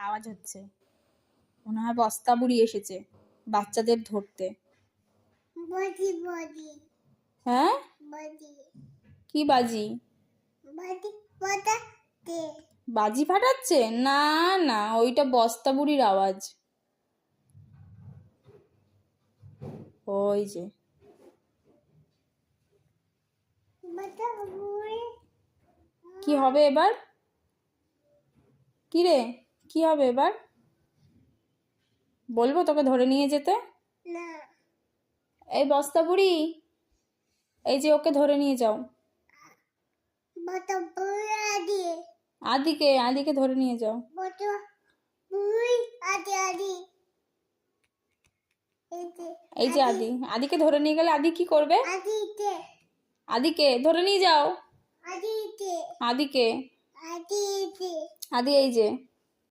আওয়াজ হচ্ছে, মনে হয় বস্তা বুড়ি এসেছে বাচ্চাদের ধরতে। হ্যাঁ, কি বাজি? বাজি ফাটাচ্ছে? না না, ওইটা বস্তা বুড়ির আওয়াজ। ওই যে কি হবে এবার? কি রে, কি হবে এবার? বলবো তোকে ধরে নিয়ে যেতে? এই বস্তা বুড়ি, এই যে ওকে ধরে নিয়ে যাও। আদিকে আদিকে ধরে নিয়ে যাও। এই যে আদি, আদিকে ধরে নিয়ে গেলে আদি কি করবে? আদিকে ধরে নিয়ে যাও। আদিকে, আদি এই যে